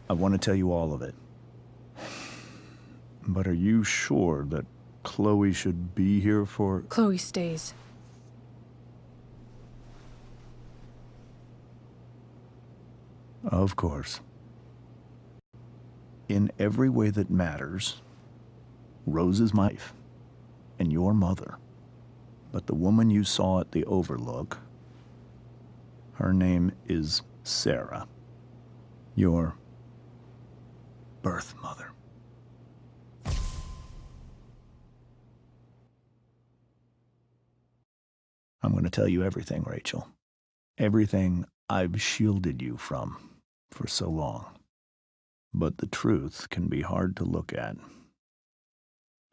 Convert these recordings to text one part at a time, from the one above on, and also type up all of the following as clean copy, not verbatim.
I want to tell you all of it. But are you sure that Chloe should be here for... Chloe stays. Of course. In every way that matters, Rose is my wife and your mother. But the woman you saw at the Overlook, her name is Sarah, your birth mother. I'm going to tell you everything, Rachel. Everything I've shielded you from for so long. But the truth can be hard to look at.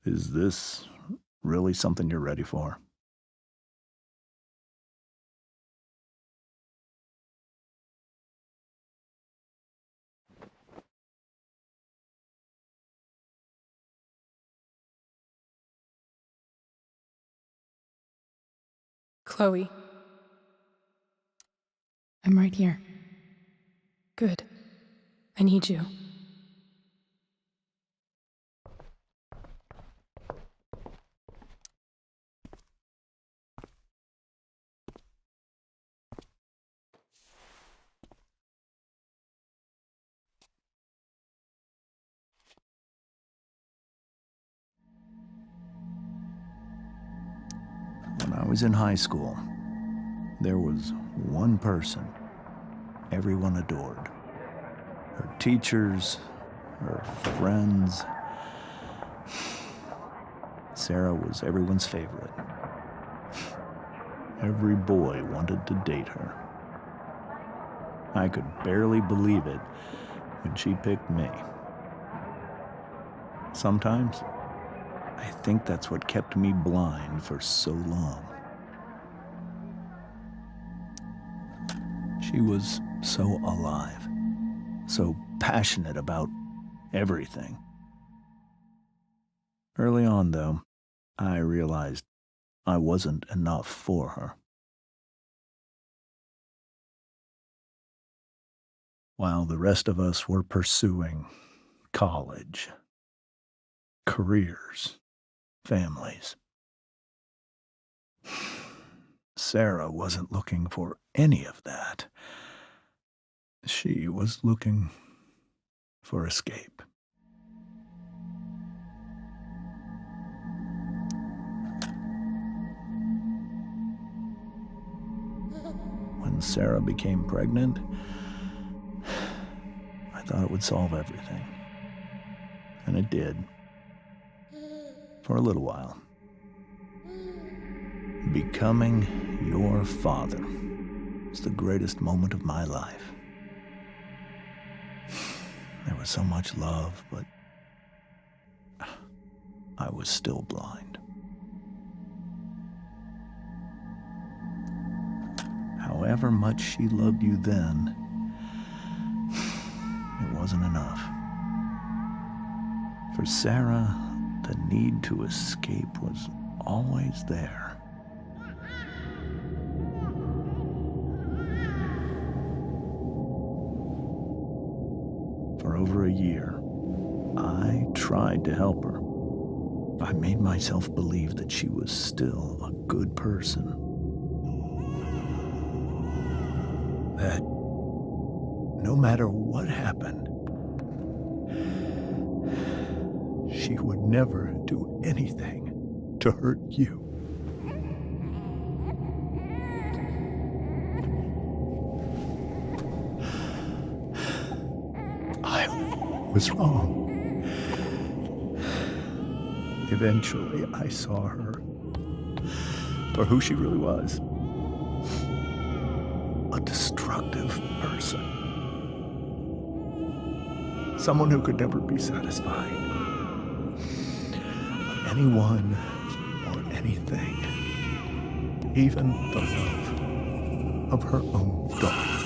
Is this really something you're ready for? Chloe. I'm right here. Good. I need you. When I was in high school, there was one person everyone adored. Her teachers, her friends. Sarah was everyone's favorite. Every boy wanted to date her. I could barely believe it when she picked me. Sometimes, I think that's what kept me blind for so long. She was so alive, so passionate about everything. Early on, though, I realized I wasn't enough for her. While the rest of us were pursuing college, careers, families, Sarah wasn't looking for any of that. She was looking for escape. When Sarah became pregnant, I thought it would solve everything. And it did. For a little while. Becoming your father was the greatest moment of my life. There was so much love, but I was still blind. However much she loved you then, it wasn't enough. For Sarah, the need to escape was always there. For over a year, I tried to help her. I made myself believe that she was still a good person. That no matter what happened, she would never do anything to hurt you. I was wrong. Eventually, I saw her for who she really was. A destructive person. Someone who could never be satisfied. Anyone or anything. Even the love of her own daughter.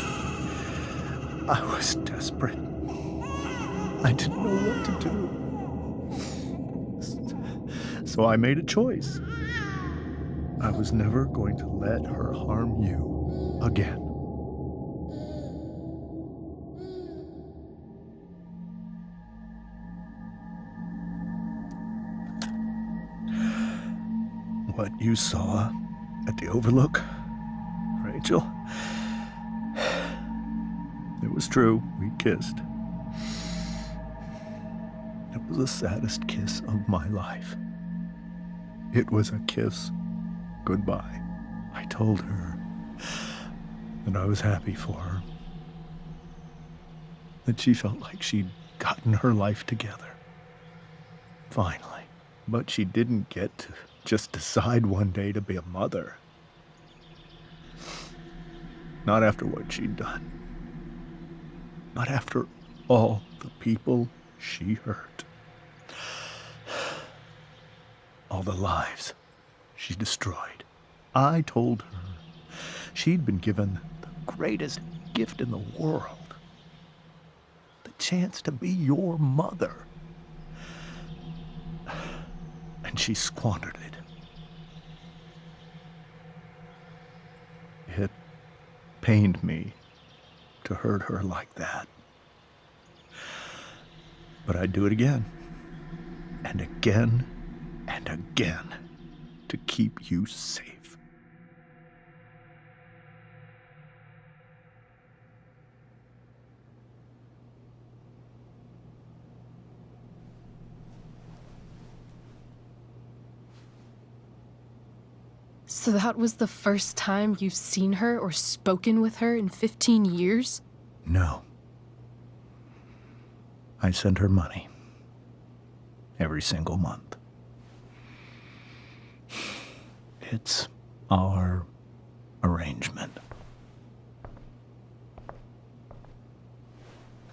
I was desperate. I didn't know what to do. So I made a choice. I was never going to let her harm you again. what you saw at the Overlook, Rachel? It was true. We kissed. It was the saddest kiss of my life. It was a kiss goodbye. I told her that I was happy for her, that she felt like she'd gotten her life together. Finally. But she didn't get to just decide one day to be a mother. Not after what she'd done. Not after all the people she hurt. All the lives she destroyed. I told her she'd been given the greatest gift in the world. The chance to be your mother. And she squandered it. It pained me to hurt her like that. But I'd do it again, and again, and again, to keep you safe. So that was the first time you've seen her or spoken with her in 15 years? No. I send her money. Every single month. It's our arrangement.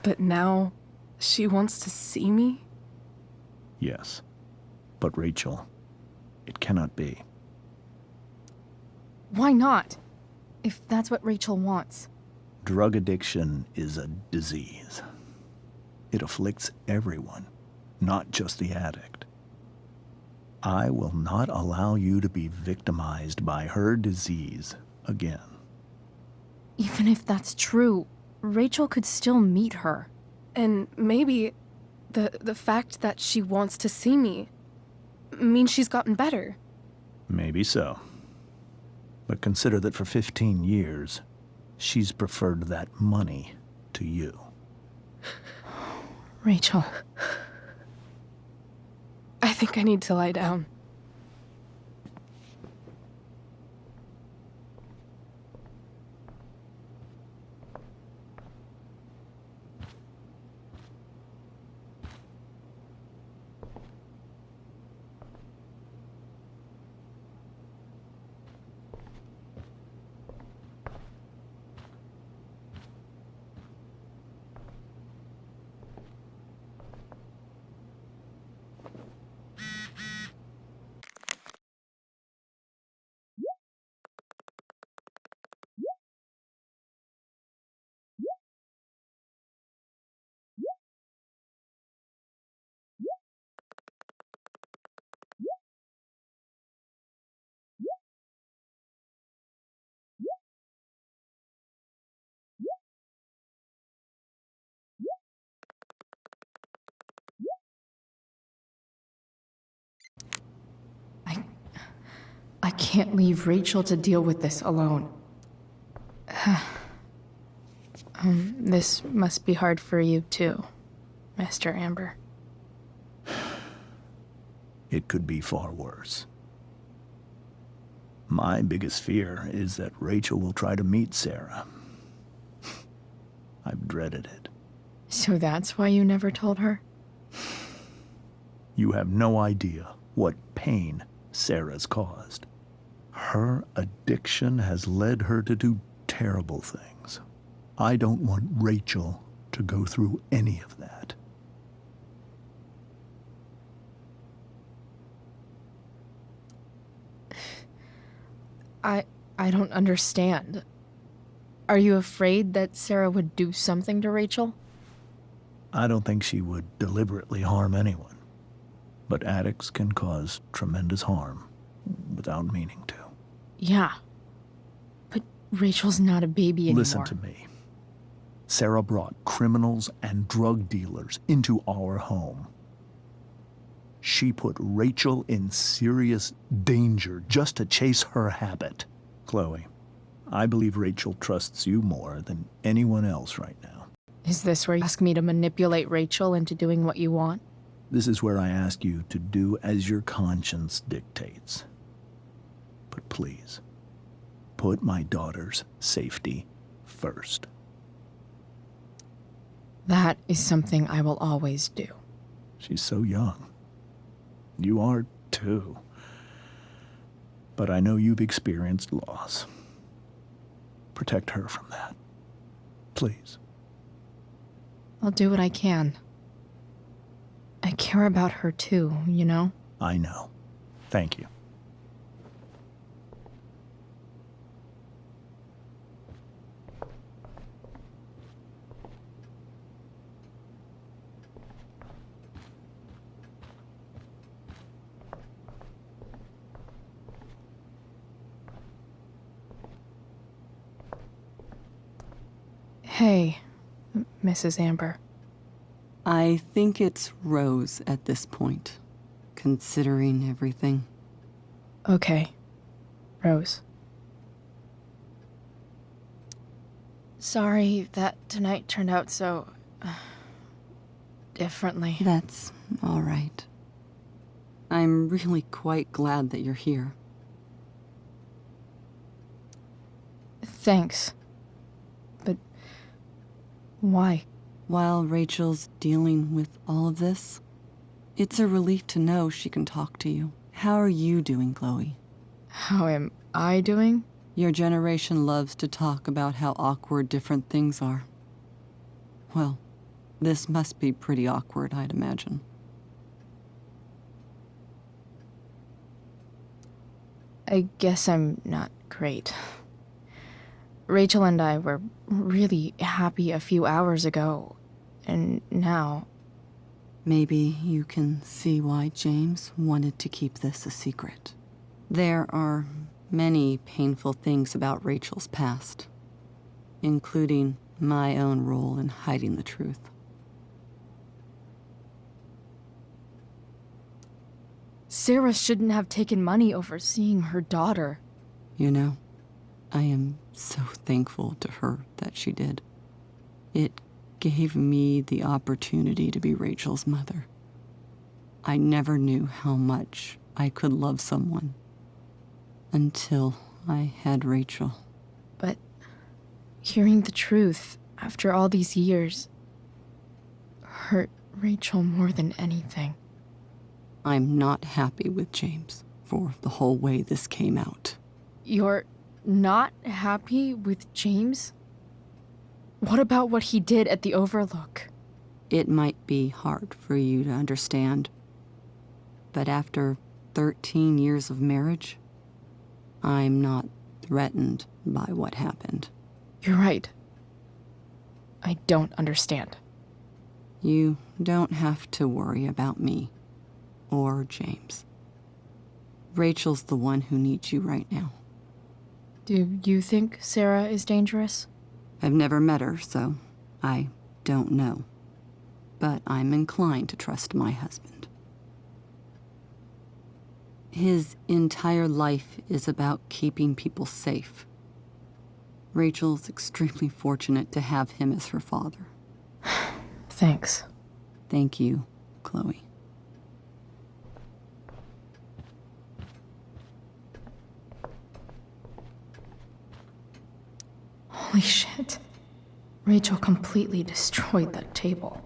But now she wants to see me? Yes. But Rachel, it cannot be. Why not? If that's what Rachel wants. Drug addiction is a disease. It afflicts everyone, not just the addict. I will not allow you to be victimized by her disease again. Even if that's true, Rachel could still meet her. And maybe the fact that she wants to see me means she's gotten better. Maybe so. But consider that for 15 years, she's preferred that money to you. Rachel. I think I need to lie down. I can't leave Rachel to deal with this alone. This must be hard for you too, Master Amber. It could be far worse. My biggest fear is that Rachel will try to meet Sarah. I've dreaded it. So that's why you never told her? You have no idea what pain Sarah's caused. Her addiction has led her to do terrible things. I don't want Rachel to go through any of that. I don't understand. Are you afraid that Sarah would do something to Rachel? I don't think she would deliberately harm anyone. But addicts can cause tremendous harm without meaning to. Yeah. But Rachel's not a baby anymore. Listen to me. Sarah brought criminals and drug dealers into our home. She put Rachel in serious danger just to chase her habit. Chloe, I believe Rachel trusts you more than anyone else right now. Is this where you ask me to manipulate Rachel into doing what you want? This is where I ask you to do as your conscience dictates. But please, put my daughter's safety first. That is something I will always do. She's so young. You are too. But I know you've experienced loss. Protect her from that. Please. I'll do what I can. I care about her too, you know? I know. Thank you. Hey, Mrs. Amber. I think it's Rose at this point, considering everything. Okay, Rose. Sorry that tonight turned out so differently. That's all right. I'm really quite glad that you're here. Thanks. But why? While Rachel's dealing with all of this, it's a relief to know she can talk to you. How are you doing, Chloe? How am I doing? Your generation loves to talk about how awkward different things are. Well, this must be pretty awkward, I'd imagine. I guess I'm not great. Rachel and I were really happy a few hours ago, and now... Maybe you can see why James wanted to keep this a secret. There are many painful things about Rachel's past, including my own role in hiding the truth. Sarah shouldn't have taken money over seeing her daughter. You know, I am so thankful to her that she did. It gave me the opportunity to be Rachel's mother. I never knew how much I could love someone until I had Rachel. But hearing the truth after all these years hurt Rachel more than anything. I'm not happy with James for the whole way this came out. You're not happy with James? What about what he did at the Overlook? It might be hard for you to understand, but after 13 years of marriage, I'm not threatened by what happened. You're right. I don't understand. You don't have to worry about me or James. Rachel's the one who needs you right now. Do you think Sarah is dangerous? I've never met her, so I don't know. But I'm inclined to trust my husband. His entire life is about keeping people safe. Rachel's extremely fortunate to have him as her father. Thanks. Thank you, Chloe. Holy shit. Rachel completely destroyed that table.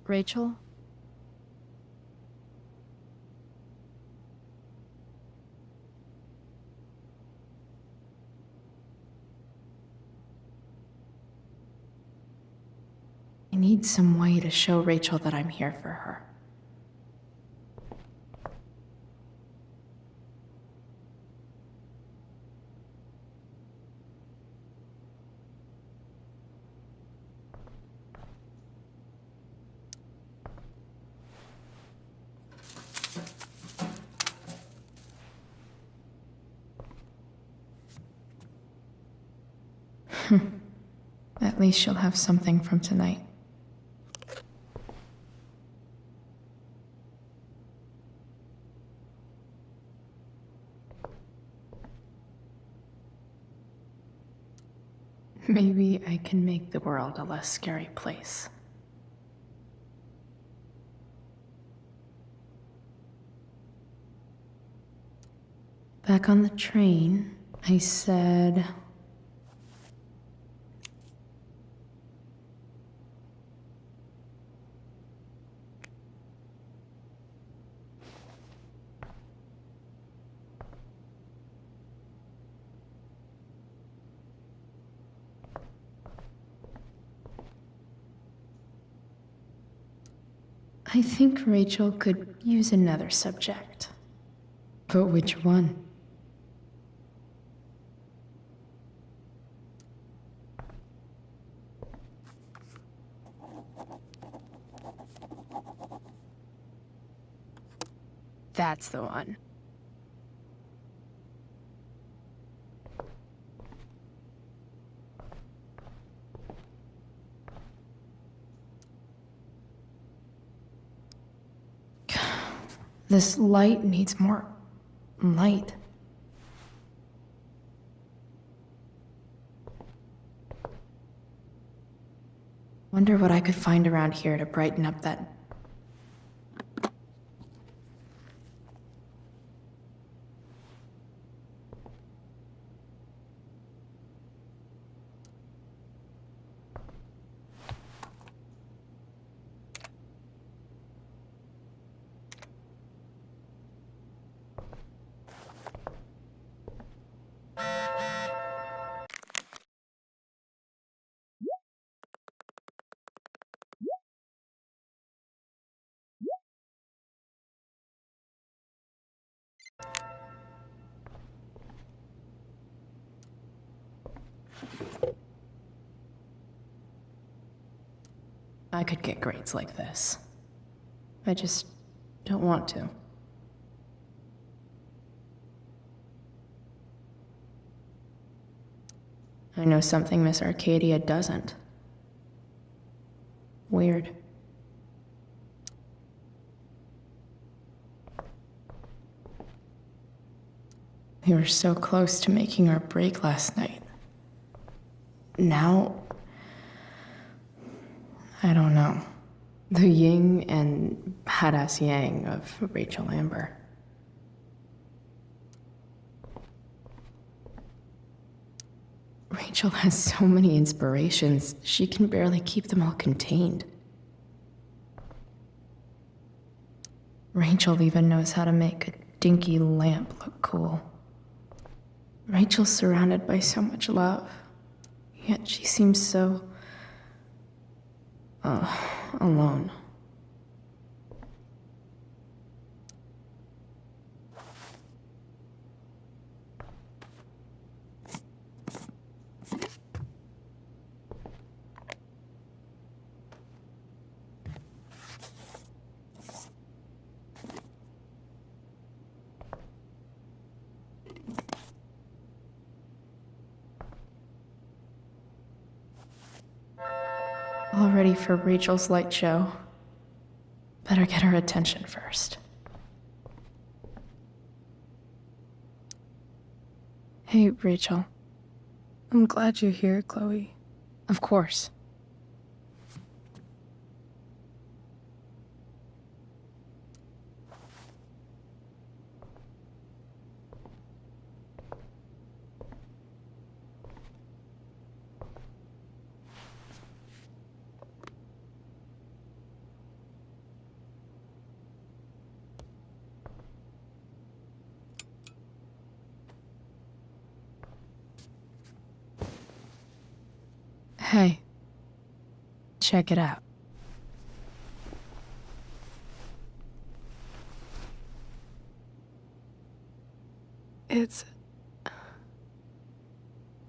Rachel? I need some way to show Rachel that I'm here for her. At least she'll have something from tonight. Maybe I can make the world a less scary place. Back on the train, I said... I think Rachel could use another subject. But which one? That's the one. This light needs more light. Wonder what I could find around here to brighten up that... I could get grades like this. I just don't want to. I know something Miss Arcadia doesn't. Weird. We were so close to making our break last night. Now, I don't know. The yin and badass yang of Rachel Amber. Rachel has so many inspirations, she can barely keep them all contained. Rachel even knows how to make a dinky lamp look cool. Rachel's surrounded by so much love, yet she seems so... alone. All ready for Rachel's light show. Better get her attention first. Hey, Rachel. I'm glad you're here, Chloe. Of course. Hey, check it out. It's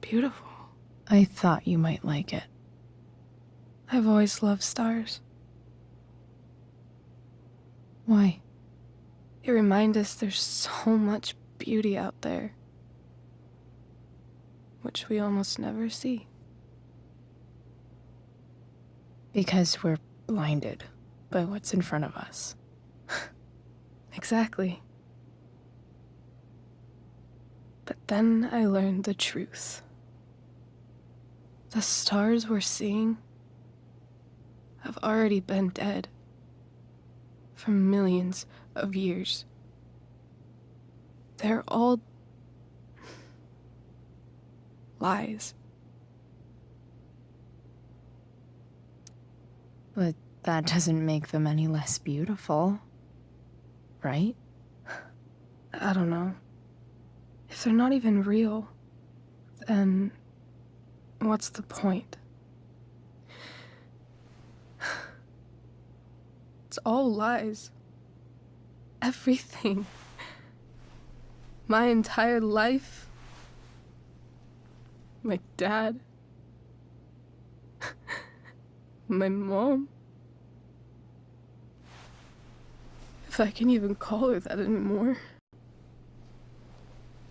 beautiful. I thought you might like it. I've always loved stars. Why? They remind us there's so much beauty out there, which we almost never see. Because we're blinded by what's in front of us. Exactly. But then I learned the truth. The stars we're seeing have already been dead for millions of years. They're all lies. But that doesn't make them any less beautiful, right? I don't know. If they're not even real, then what's the point? It's all lies. Everything. My entire life. My dad. My mom. If I can even call her that anymore.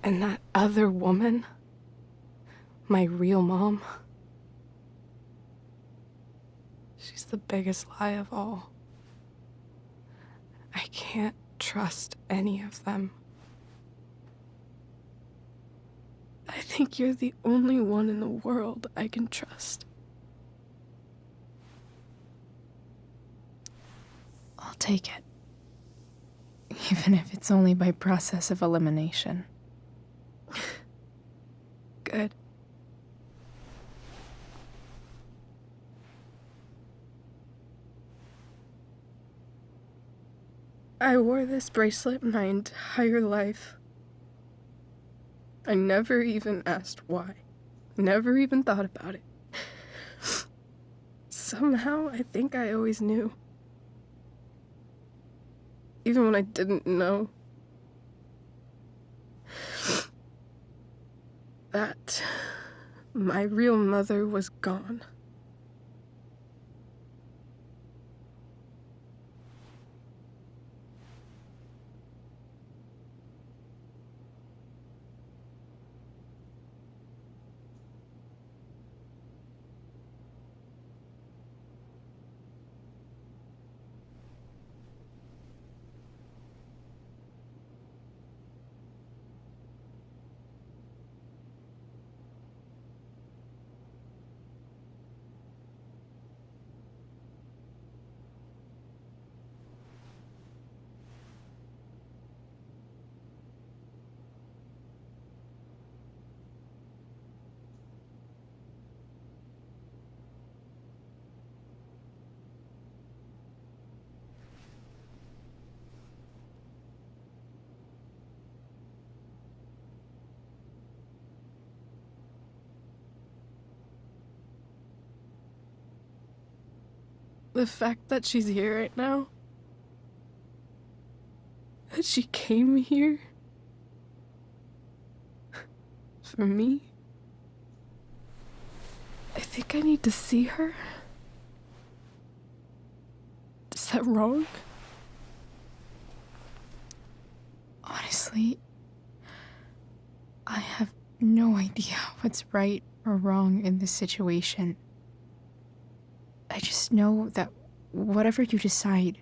And that other woman, my real mom, she's the biggest lie of all. I can't trust any of them. I think you're the only one in the world I can trust. I'll take it. Even if it's only by process of elimination. Good. I wore this bracelet my entire life. I never even asked why. Never even thought about it. Somehow, I think I always knew. Even when I didn't know. That my real mother was gone. The fact that she's here right now, that she came here for me, I think I need to see her. Is that wrong? Honestly, I have no idea what's right or wrong in this situation. I just know that whatever you decide,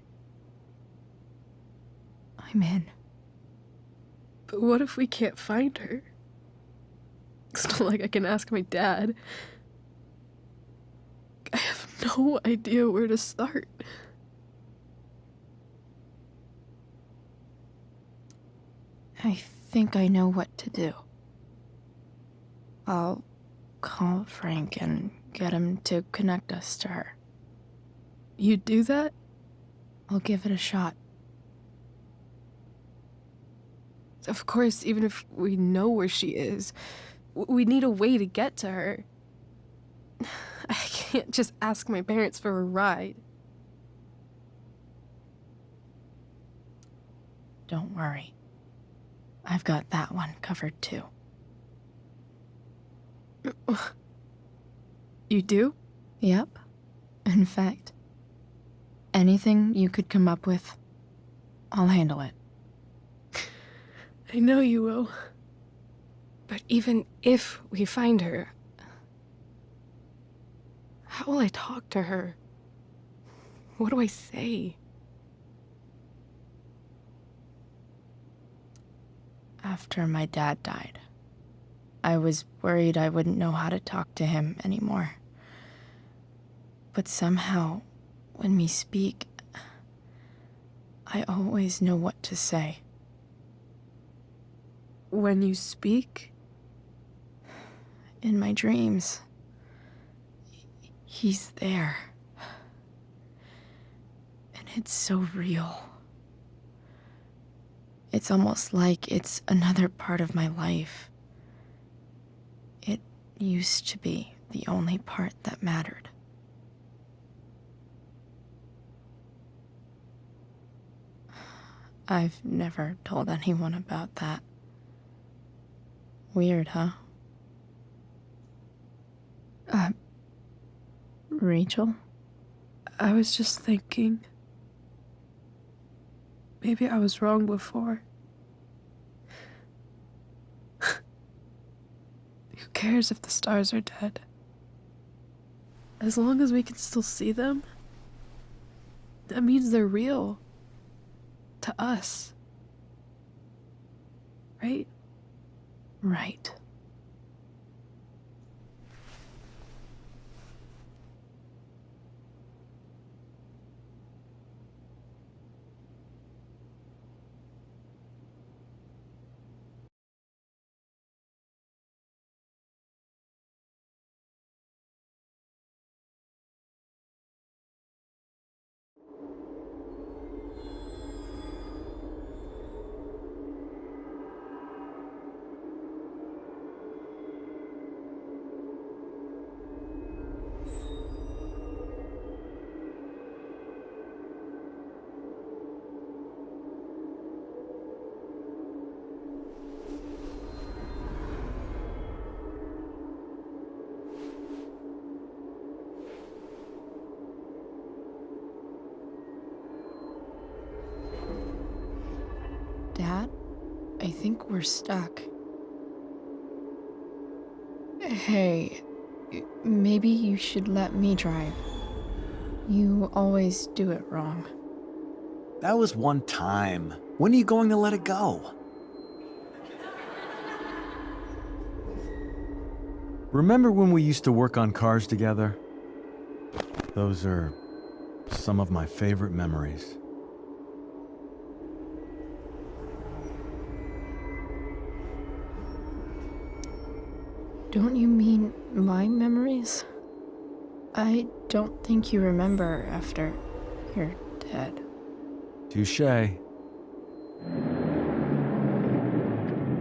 I'm in. But what if we can't find her? It's not like I can ask my dad. I have no idea where to start. I think I know what to do. I'll call Frank and get him to connect us to her. You do that? I'll give it a shot. Of course, even if we know where she is, we need a way to get to her. I can't just ask my parents for a ride. Don't worry. I've got that one covered too. You do? Yep. In fact, anything you could come up with, I'll handle it. I know you will. But even if we find her, how will I talk to her? What do I say? After my dad died, I was worried I wouldn't know how to talk to him anymore. But somehow, when we speak, I always know what to say. When you speak? In my dreams, he's there. And it's so real. It's almost like it's another part of my life. It used to be the only part that mattered. I've never told anyone about that. Weird, huh? Rachel? I was just thinking. Maybe I was wrong before. Who cares if the stars are dead? As long as we can still see them, that means they're real. To us. Right? Right. Dad, I think we're stuck. Hey, maybe you should let me drive. You always do it wrong. That was one time. When are you going to let it go? Remember when we used to work on cars together? Those are some of my favorite memories. Don't you mean my memories? I don't think you remember after you're dead. Touché.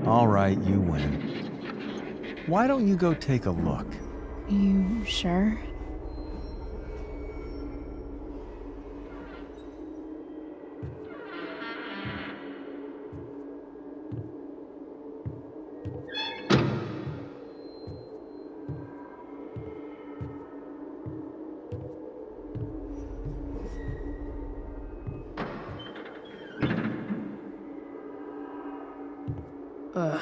All right, you win. Why don't you go take a look? You sure? Ugh.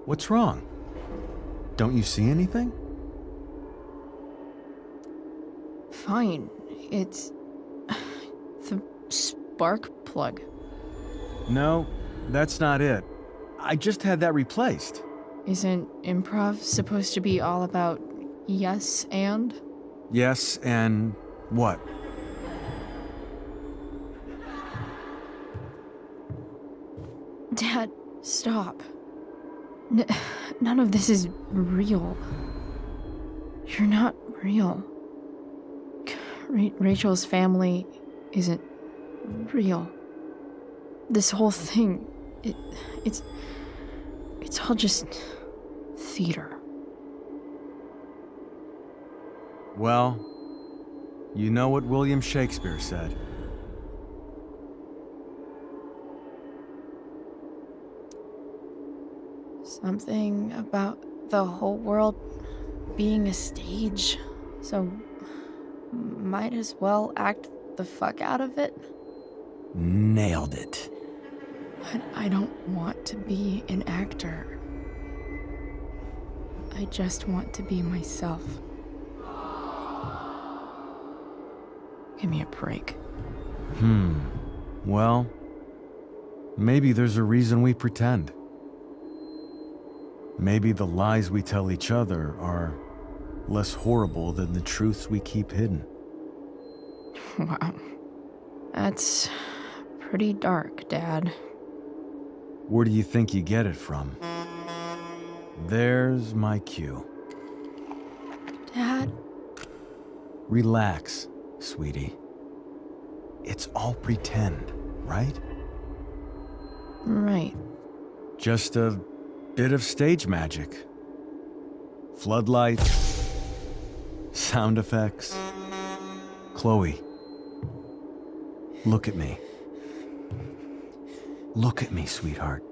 What's wrong? Don't you see anything? Fine. It's the spark plug. No, that's not it. I just had that replaced. Isn't improv supposed to be all about yes and? Yes, and what? Dad, stop. None of this is real. You're not real. Rachel's family isn't real. This whole thing, it's all just theater. Well, you know what William Shakespeare said. Something about the whole world being a stage. So, might as well act the fuck out of it. Nailed it. But I don't want to be an actor. I just want to be myself. Give me a break. Well, maybe there's a reason we pretend. Maybe the lies we tell each other are less horrible than the truths we keep hidden. Wow. That's pretty dark, Dad. Where do you think you get it from? There's my cue. Dad? Relax, sweetie. It's all pretend, right? Right. Just a bit of stage magic. Floodlights, sound effects. Chloe, look at me. Look at me, sweetheart.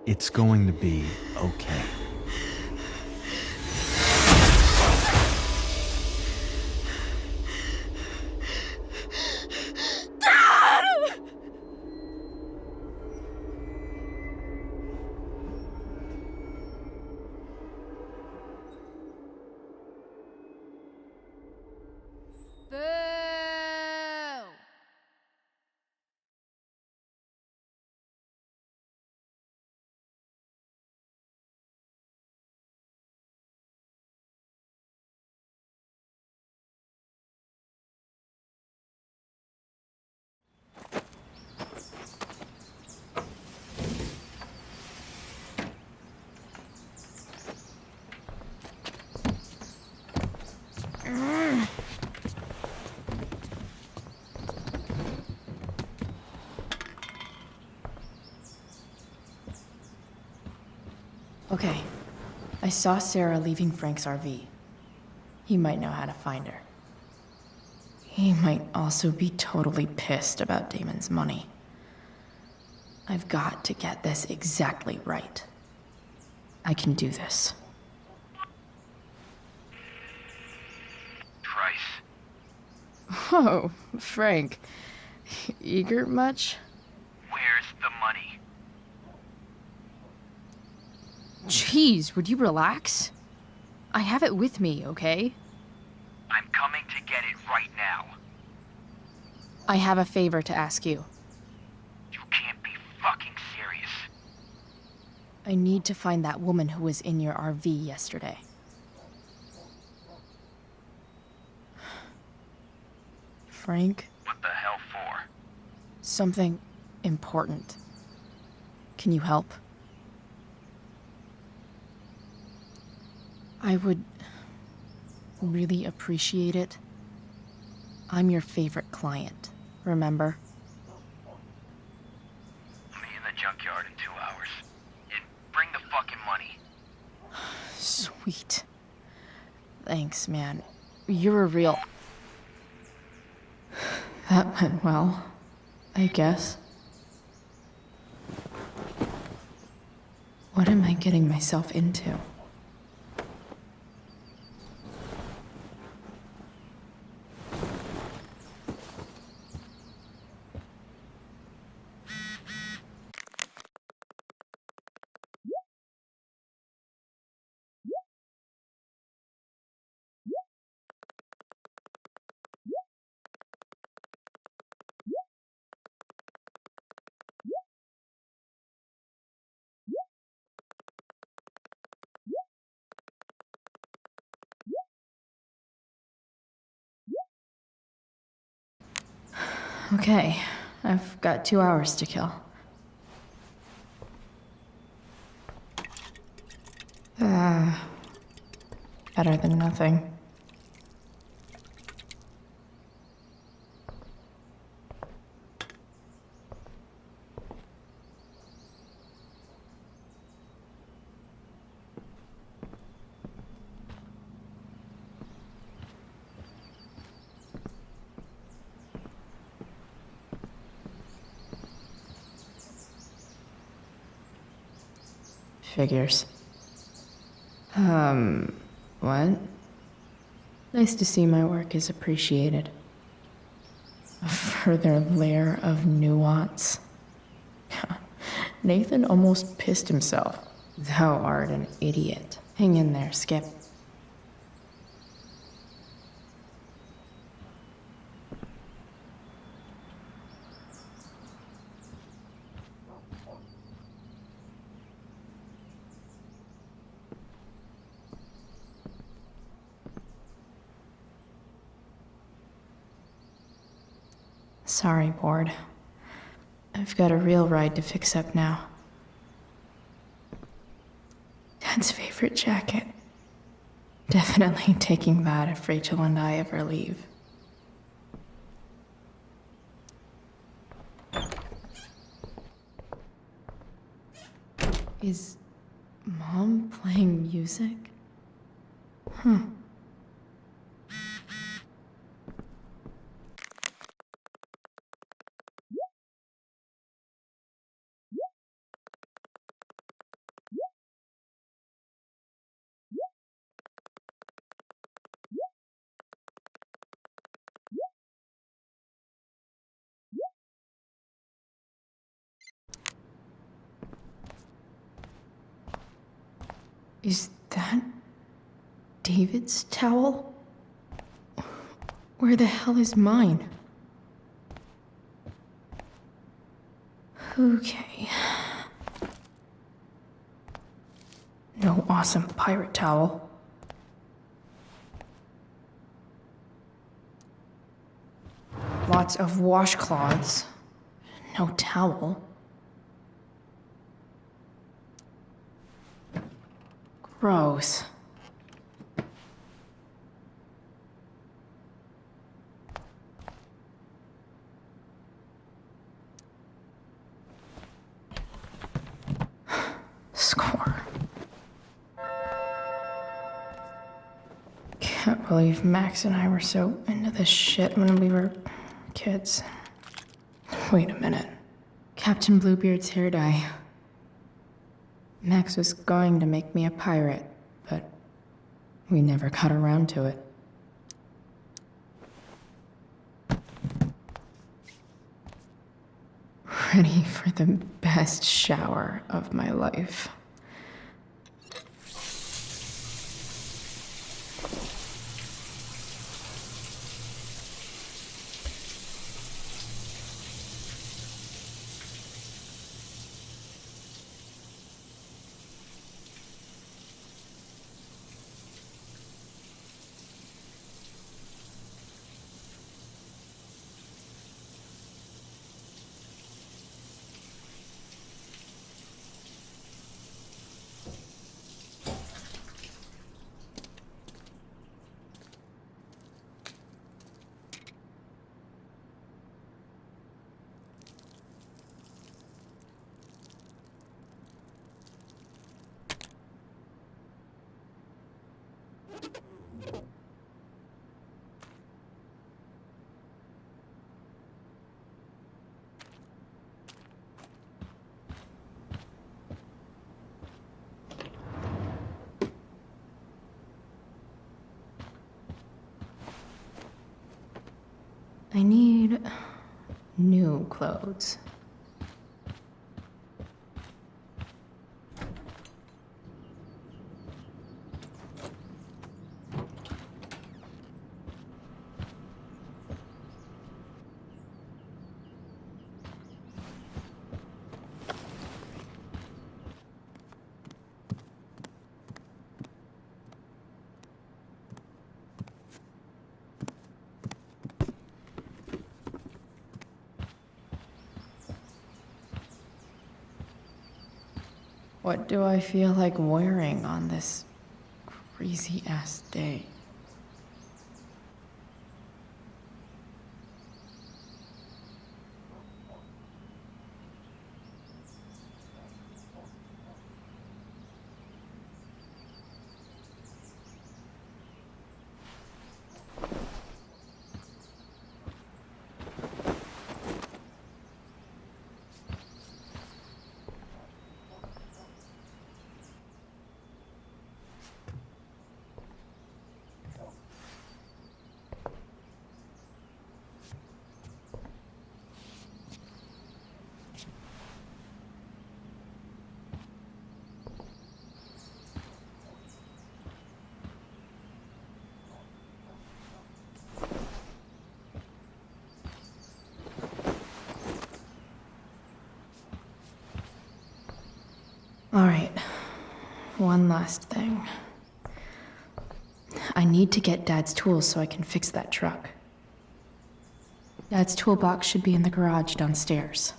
It's going to be okay. Okay. I saw Sarah leaving Frank's RV. He might know how to find her. He might also be totally pissed about Damon's money. I've got to get this exactly right. I can do this. Price, Oh, Frank. Eager much? where's the money? Jeez, would you relax? I have it with me, okay? I'm coming to get it right now. I have a favor to ask you. You can't be fucking serious. I need to find that woman who was in your RV yesterday. Frank? What the hell for? Something important. Can you help? I would really appreciate it. I'm your favorite client, remember? I'll be in the junkyard in 2 hours. And bring the fucking money. Sweet. Thanks, man. You're a real... That went well, I guess. What am I getting myself into? Okay, I've got 2 hours to kill. Better than nothing. Figures. What? Nice to see my work is appreciated. A further layer of nuance. Nathan almost pissed himself. Thou art an idiot. Hang in there, Skip. Sorry, bored. I've got a real ride to fix up now. Dad's favorite jacket. Definitely taking that if Rachel and I ever leave. Is Mom playing music? Huh. Is that David's towel? Where the hell is mine? Okay. No awesome pirate towel. Lots of washcloths. No towel. Gross. Score. Can't believe Max and I were so into this shit when we were kids. Wait a minute. Captain Bluebeard's hair dye. Max was going to make me a pirate, but we never got around to it. Ready for the best shower of my life. I need new clothes. What do I feel like wearing on this crazy-ass day? All right. One last thing. I need to get Dad's tools so I can fix that truck. Dad's toolbox should be in the garage downstairs.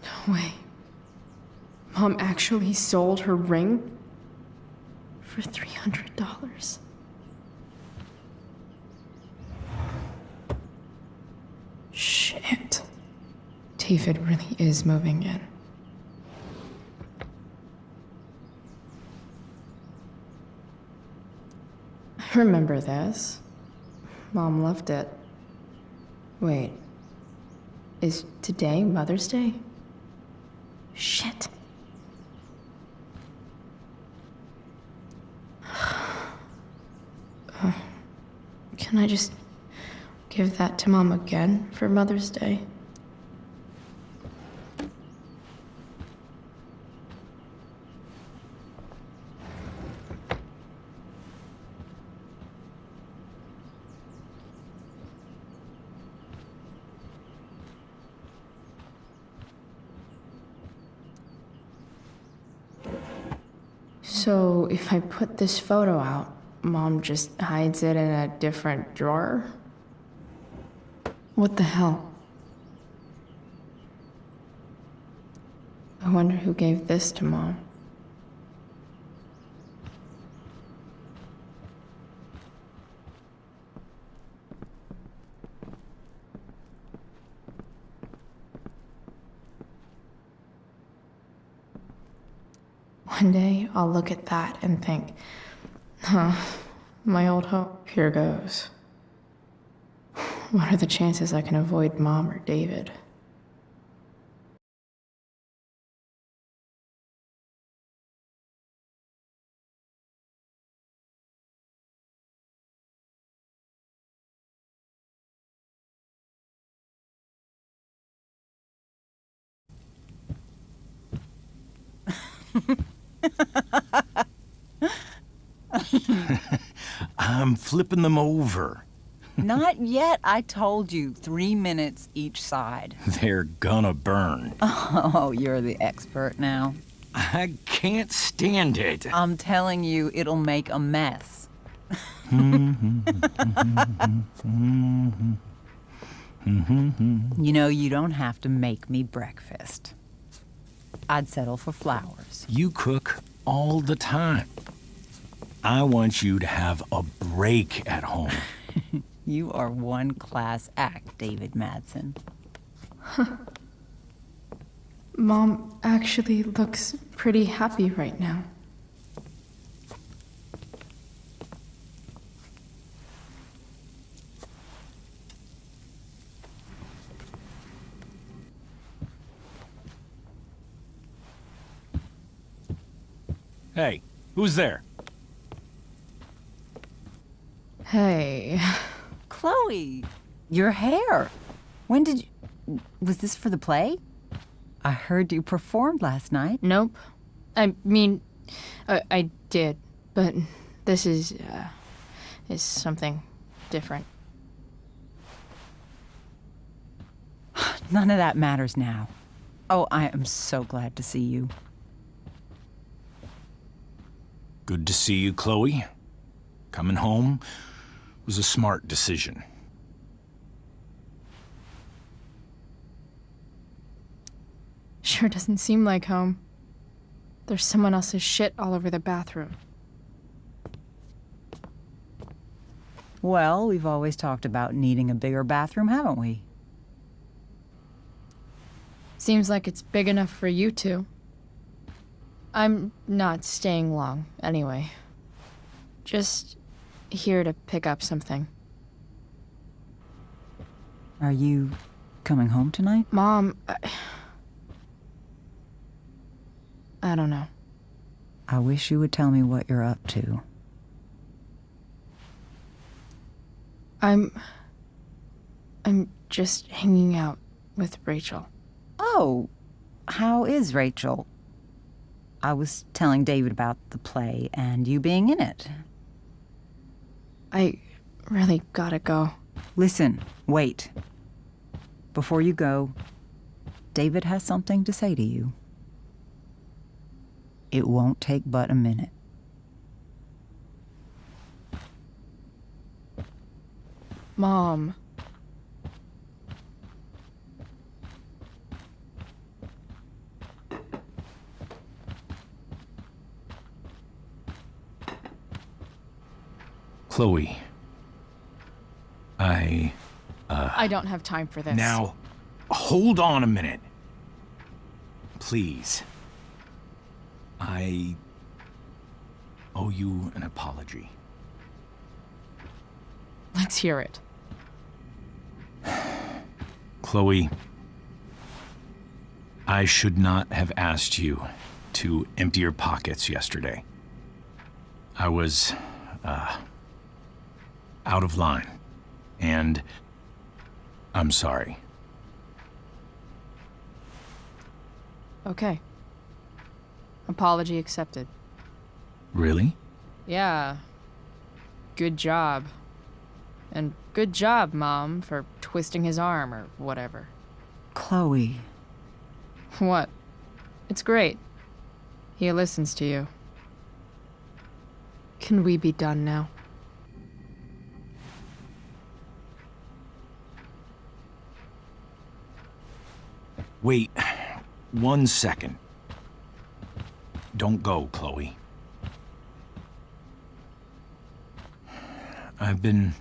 No way. Mom actually sold her ring for $300. Shit. David really is moving in. I remember this. Mom loved it. Wait. Is today Mother's Day? Shit. Can I just give that to Mom again for Mother's Day? So if I put this photo out, Mom just hides it in a different drawer? What the hell? I wonder who gave this to Mom. One day, I'll look at that and think, huh, my old home, here goes. What are the chances I can avoid Mom or David? I'm flipping them over. Not yet. I told you, 3 minutes each side. They're gonna burn. Oh, you're the expert now. I can't stand it. I'm telling you, it'll make a mess. You know, you don't have to make me breakfast. I'd settle for flowers. You cook all the time. I want you to have a break at home. You are one class act, David Madsen. Mom actually looks pretty happy right now. Hey, who's there? Hey. Chloe, your hair. When did you... Was this for the play? I heard you performed last night. Nope. I mean, I did, but this is something different. None of that matters now. Oh, I am so glad to see you. Good to see you, Chloe. Coming home was a smart decision. Sure doesn't seem like home. There's someone else's shit all over the bathroom. Well, we've always talked about needing a bigger bathroom, haven't we? Seems like it's big enough for you two. I'm not staying long, anyway. Just here to pick up something. Are you coming home tonight? Mom, I don't know. I wish you would tell me what you're up to. I'm just hanging out with Rachel. Oh, how is Rachel? I was telling David about the play and you being in it. I really gotta go. Listen, wait. Before you go, David has something to say to you. It won't take but a minute. Mom. Chloe. I don't have time for this. Now, hold on a minute. Please. I owe you an apology. Let's hear it. Chloe, I should not have asked you to empty your pockets yesterday. I was, out of line, and I'm sorry. Okay. Apology accepted. Really? Yeah. Good job. And good job, Mom, for twisting his arm or whatever. Chloe. What? It's great. He listens to you. Can we be done now? Wait 1 second. Don't go, Chloe. I've been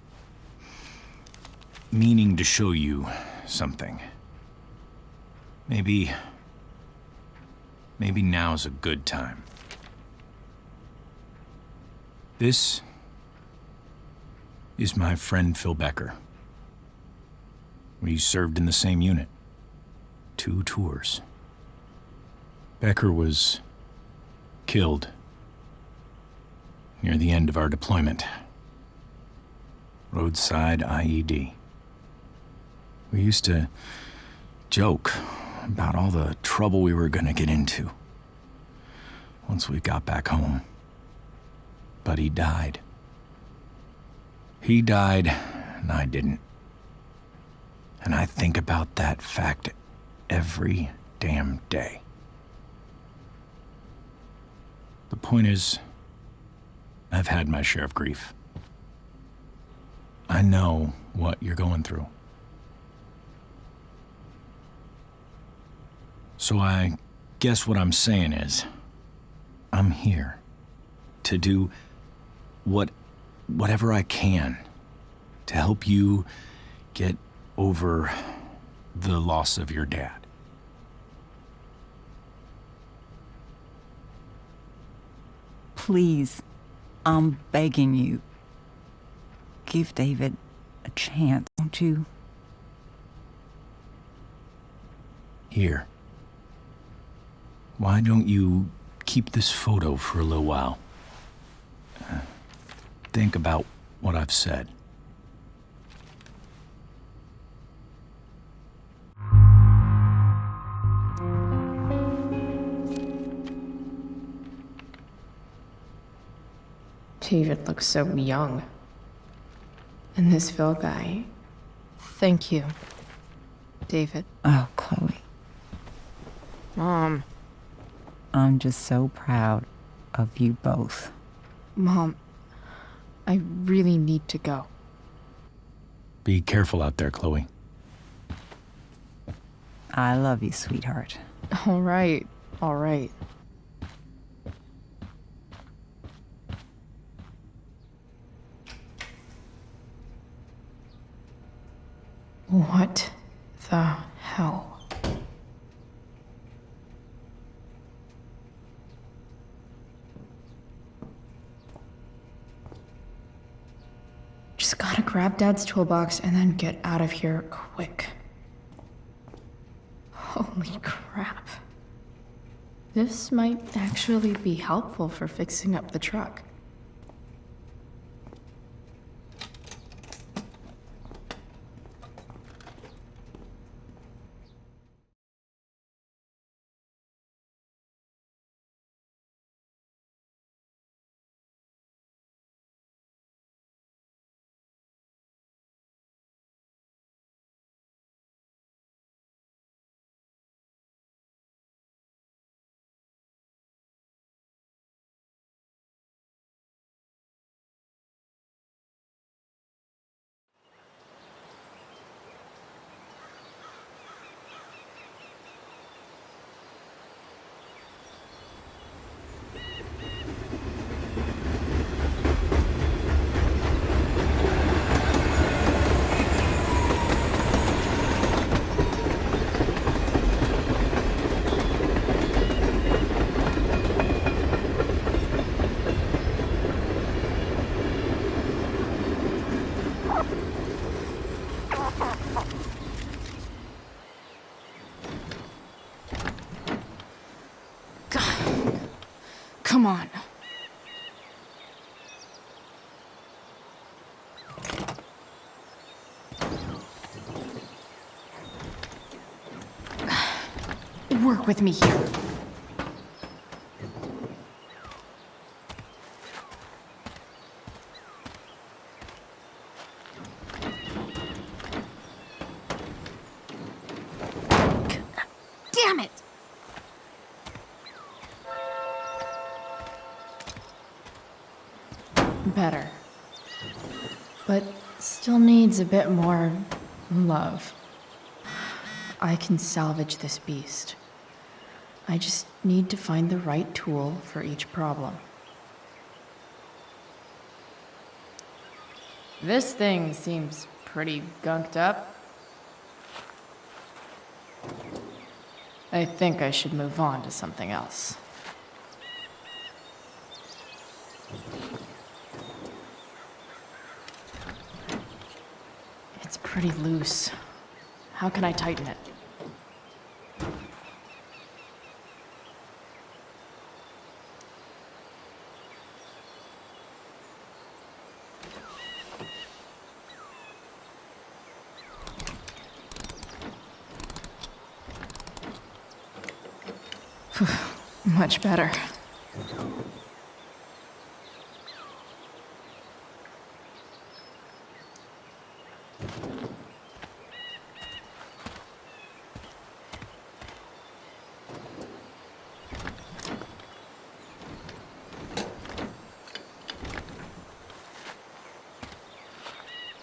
meaning to show you something. Maybe now's a good time. This is my friend Phil Becker. We served in the same unit. 2 tours. Becker was killed near the end of our deployment. Roadside IED. We used to joke about all the trouble we were gonna get into once we got back home. But he died. He died, and I didn't. And I think about that fact every damn day. The point is, I've had my share of grief. I know what you're going through. So I guess what I'm saying is, I'm here to do whatever I can to help you get over the loss of your dad. Please, I'm begging you. Give David a chance, won't you? Here. Why don't you keep this photo for a little while? Think about what I've said. David looks so young. And this Phil guy. Thank you, David. Oh, Chloe. Mom. I'm just so proud of you both. Mom, I really need to go. Be careful out there, Chloe. I love you, sweetheart. All right, all right. What the hell? Just gotta grab Dad's toolbox and then get out of here quick. Holy crap. This might actually be helpful for fixing up the truck. Come on. Work with me here. Damn it! Better. But still needs a bit more love. I can salvage this beast. I just need to find the right tool for each problem. This thing seems pretty gunked up. I think I should move on to something else. It's pretty loose. How can I tighten it? Much better.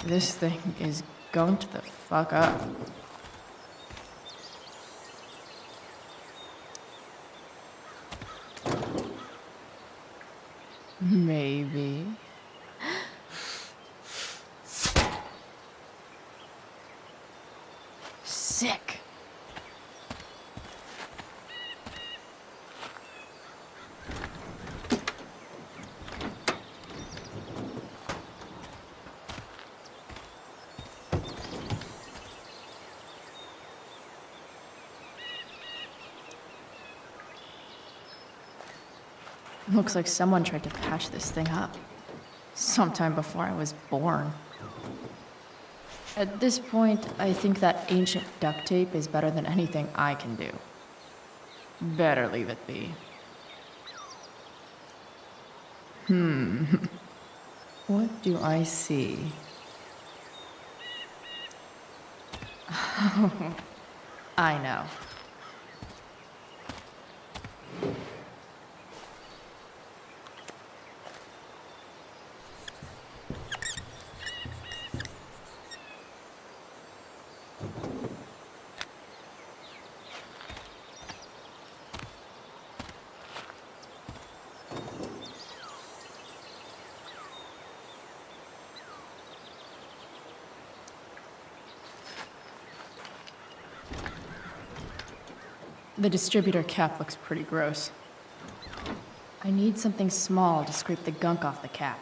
This thing is gunked the fuck up. Maybe. Sick. Looks like someone tried to patch this thing up. Sometime before I was born. At this point, I think that ancient duct tape is better than anything I can do. Better leave it be. What do I see? I know. The distributor cap looks pretty gross. I need something small to scrape the gunk off the cap.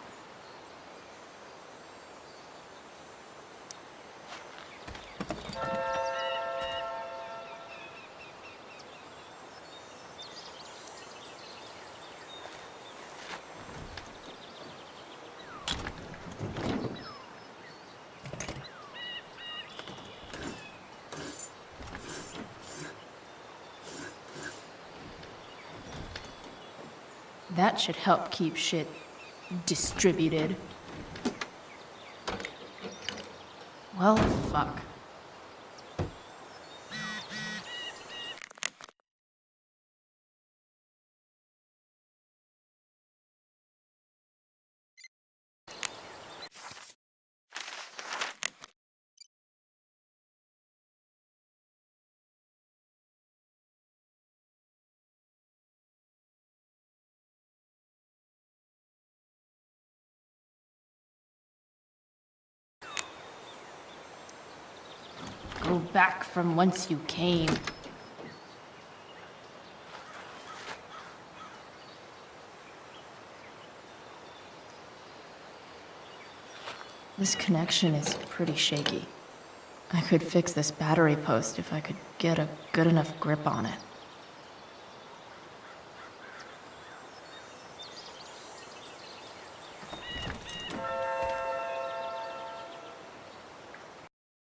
That should help keep shit distributed. Well, fuck. Go back from whence you came. This connection is pretty shaky. I could fix this battery post if I could get a good enough grip on it.